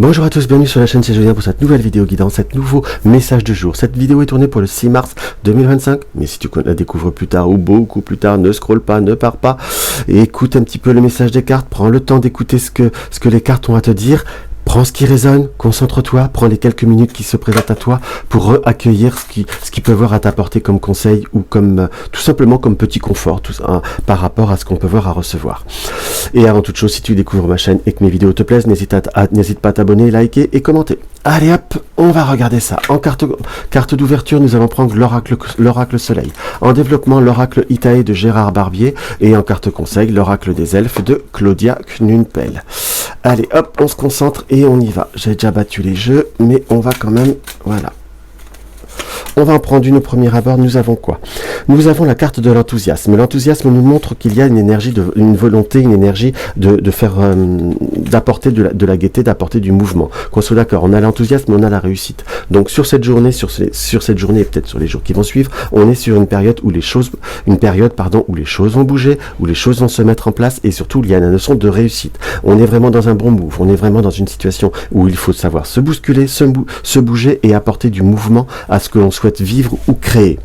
Bonjour à tous, bienvenue sur la chaîne, c'est Julien pour cette nouvelle vidéo guidance, cet nouveau message du jour. Cette vidéo est tournée pour le 6 mars 2025, mais si tu la découvres plus tard ou beaucoup plus tard, ne scrolle pas, ne pars pas, et écoute un petit peu le message des cartes, prends le temps d'écouter ce que les cartes ont à te dire. Prends ce qui résonne, concentre-toi, prends les quelques minutes qui se présentent à toi pour accueillir ce qui peut voir à t'apporter comme conseil ou comme tout simplement comme petit confort par rapport à ce qu'on peut voir à recevoir. Et avant toute chose, si tu découvres ma chaîne et que mes vidéos te plaisent, n'hésite pas à t'abonner, liker et commenter. Allez hop, on va regarder ça. En carte d'ouverture, nous allons prendre l'oracle soleil. En développement, l'oracle Itae de Gérard Barbier. Et en carte conseil, l'oracle des elfes de Claudia Knunpel. Allez hop, on se concentre et on y va. J'ai déjà battu les jeux, mais on va quand même... Voilà. On va en prendre une au premier abord. Nous avons quoi? Nous avons la carte de l'enthousiasme. L'enthousiasme nous montre qu'il y a une énergie, une volonté, une énergie d'apporter de la gaieté, d'apporter du mouvement. Qu'on soit d'accord, on a l'enthousiasme, on a la réussite. Donc sur cette journée, sur cette journée et peut-être sur les jours qui vont suivre, on est sur une période où les choses vont bouger, où les choses vont se mettre en place et surtout il y a la notion de réussite. On est vraiment dans un bon move, on est vraiment dans une situation où il faut savoir se bousculer, se bouger et apporter du mouvement à ce que l'on souhaite vivre ou créer.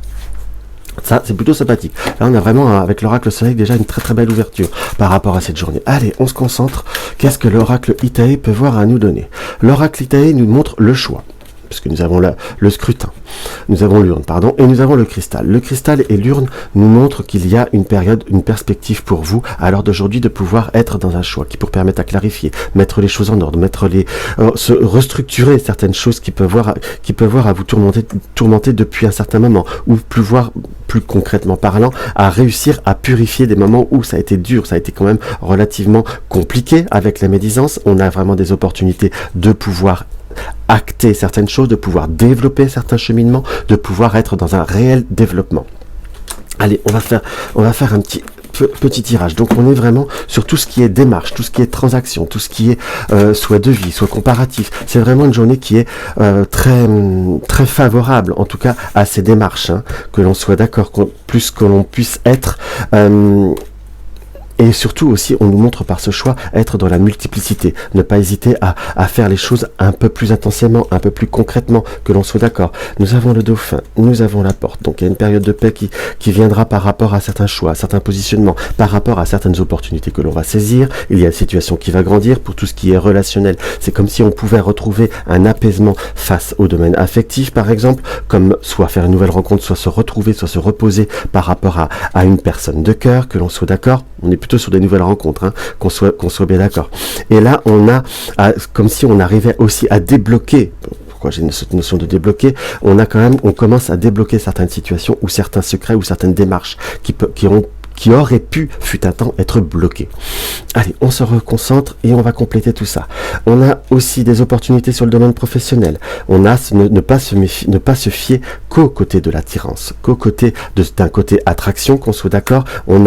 Ça, c'est plutôt sympathique. Là, on a vraiment, avec l'oracle soleil, déjà une très très belle ouverture par rapport à cette journée. Allez, on se concentre. Qu'est-ce que l'oracle Itae peut voir à nous donner? L'oracle Itae nous montre le choix. Puisque nous avons le scrutin, nous avons l'urne, pardon, et nous avons le cristal. Le cristal et l'urne nous montrent qu'il y a une période, une perspective pour vous, à l'heure d'aujourd'hui, de pouvoir être dans un choix qui peut permettre à clarifier, mettre les choses en ordre, se restructurer certaines choses qui peuvent voir à vous tourmenter depuis un certain moment, ou plus concrètement parlant, à réussir à purifier des moments où ça a été dur, ça a été quand même relativement compliqué avec la médisance. On a vraiment des opportunités de pouvoir acter certaines choses, de pouvoir développer certains cheminements, de pouvoir être dans un réel développement. Allez, on va faire un petit tirage. Donc on est vraiment sur tout ce qui est démarche, tout ce qui est transaction, tout ce qui est soit devis, soit comparatif. C'est vraiment une journée qui est très très favorable, en tout cas à ces démarches, hein, que l'on soit d'accord, plus que l'on puisse être. Et surtout aussi, on nous montre par ce choix être dans la multiplicité, ne pas hésiter à faire les choses un peu plus intensément, un peu plus concrètement, que l'on soit d'accord. Nous avons le dauphin, nous avons la porte, donc il y a une période de paix qui viendra par rapport à certains choix, à certains positionnements, par rapport à certaines opportunités que l'on va saisir. Il y a une situation qui va grandir pour tout ce qui est relationnel. C'est comme si on pouvait retrouver un apaisement face au domaine affectif, par exemple, comme soit faire une nouvelle rencontre, soit se retrouver, soit se reposer par rapport à une personne de cœur, que l'on soit d'accord. On est plutôt sur des nouvelles rencontres, hein, qu'on soit bien d'accord. Et là, on a comme si on arrivait aussi à débloquer. Pourquoi j'ai cette notion de débloquer? On commence à débloquer certaines situations ou certains secrets ou certaines démarches qui auraient pu, fut un temps, être bloqués. Allez, on se reconcentre et on va compléter tout ça. On a aussi des opportunités sur le domaine professionnel. On a ne pas se fier qu'au côté de l'attirance, qu'au côté d'un côté attraction, qu'on soit d'accord. On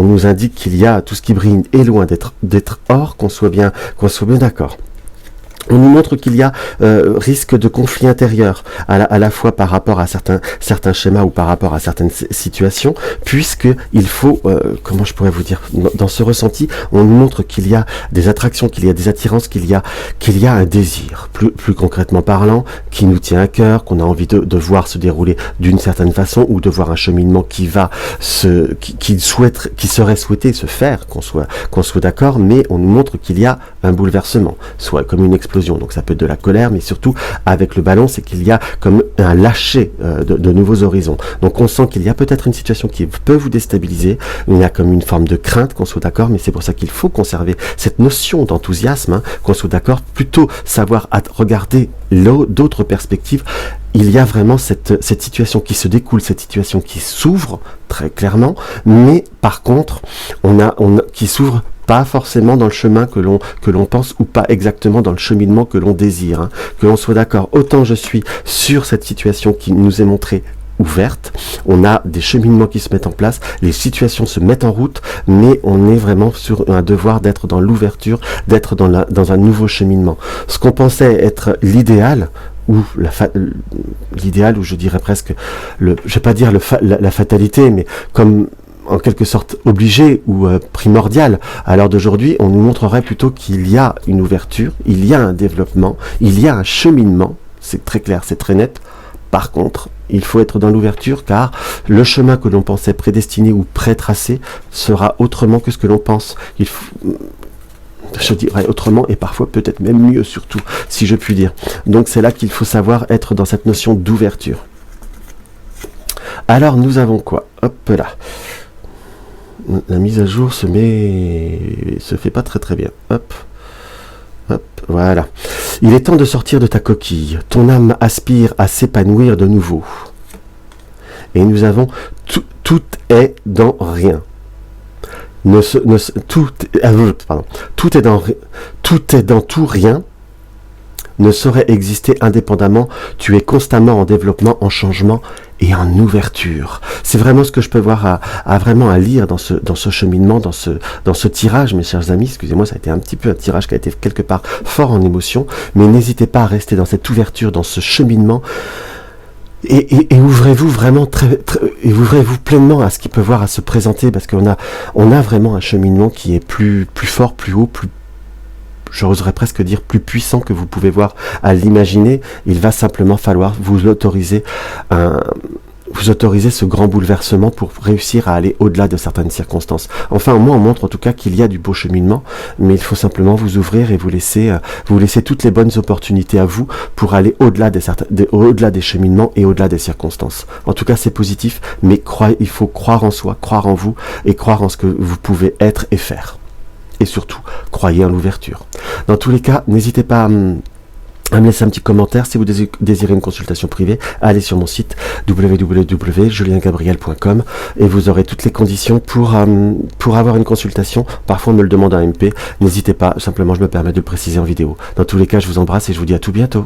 nous indique qu'il y a tout ce qui brille est loin d'être or, qu'on soit bien d'accord. On nous montre qu'il y a risque de conflit intérieur, à la fois par rapport à certains schémas ou par rapport à certaines situations, puisque il faut, comment je pourrais vous dire, dans ce ressenti, on nous montre qu'il y a des attractions, qu'il y a des attirances, qu'il y a un désir, plus concrètement parlant, qui nous tient à cœur, qu'on a envie de voir se dérouler d'une certaine façon, ou de voir un cheminement qui serait souhaité se faire, qu'on soit d'accord, mais on nous montre qu'il y a un bouleversement, soit comme une explosion. Donc ça peut être de la colère, mais surtout avec le ballon, c'est qu'il y a comme un lâcher de nouveaux horizons. Donc on sent qu'il y a peut-être une situation qui peut vous déstabiliser, il y a comme une forme de crainte, qu'on soit d'accord, mais c'est pour ça qu'il faut conserver cette notion d'enthousiasme, hein, qu'on soit d'accord, plutôt savoir regarder d'autres perspectives. Il y a vraiment cette situation qui se découle, cette situation qui s'ouvre très clairement, mais par contre, qui s'ouvre pas forcément dans le chemin que l'on pense ou pas exactement dans le cheminement que l'on désire, hein. Que l'on soit d'accord, autant je suis sur cette situation qui nous est montrée ouverte, on a des cheminements qui se mettent en place, les situations se mettent en route, mais on est vraiment sur un devoir d'être dans l'ouverture, d'être dans un nouveau cheminement. Ce qu'on pensait être l'idéal, ou l'idéal, ou je dirais presque, je vais pas dire la fatalité, mais comme en quelque sorte obligé ou primordial. À l'heure d'aujourd'hui, on nous montrerait plutôt qu'il y a une ouverture, il y a un développement, il y a un cheminement, c'est très clair, c'est très net. Par contre, il faut être dans l'ouverture car le chemin que l'on pensait prédestiné ou pré-tracé sera autrement que ce que l'on pense. Je dirais autrement et parfois peut-être même mieux surtout, si je puis dire. Donc c'est là qu'il faut savoir être dans cette notion d'ouverture. Alors nous avons quoi? Hop là. La mise à jour se fait pas très très bien. Hop. Hop, voilà. Il est temps de sortir de ta coquille. Ton âme aspire à s'épanouir de nouveau. Et nous avons tout est dans rien. Tout est dans tout rien. Ne saurait exister indépendamment. Tu es constamment en développement, en changement et en ouverture. C'est vraiment ce que je peux voir vraiment à lire dans ce cheminement, dans ce tirage, mes chers amis. Excusez-moi, ça a été un petit peu un tirage qui a été quelque part fort en émotion, mais n'hésitez pas à rester dans cette ouverture, dans ce cheminement. Et ouvrez-vous vraiment et ouvrez-vous pleinement à ce qui peut voir à se présenter, parce qu'on a vraiment un cheminement qui est plus fort, plus haut, j'oserais presque dire plus puissant que vous pouvez voir à l'imaginer. Il va simplement falloir vous autoriser ce grand bouleversement pour réussir à aller au-delà de certaines circonstances. Enfin, au moins, on montre en tout cas qu'il y a du beau cheminement, mais il faut simplement vous ouvrir et vous laisser toutes les bonnes opportunités à vous pour aller au-delà des cheminements et au-delà des circonstances. En tout cas, c'est positif, mais il faut croire en soi, croire en vous et croire en ce que vous pouvez être et faire. Et surtout, croyez en l'ouverture. Dans tous les cas, n'hésitez pas à me laisser un petit commentaire. Si vous désirez une consultation privée, allez sur mon site www.juliengabriel.com et vous aurez toutes les conditions pour avoir une consultation. Parfois, on me le demande en MP. N'hésitez pas, simplement, je me permets de le préciser en vidéo. Dans tous les cas, je vous embrasse et je vous dis à tout bientôt.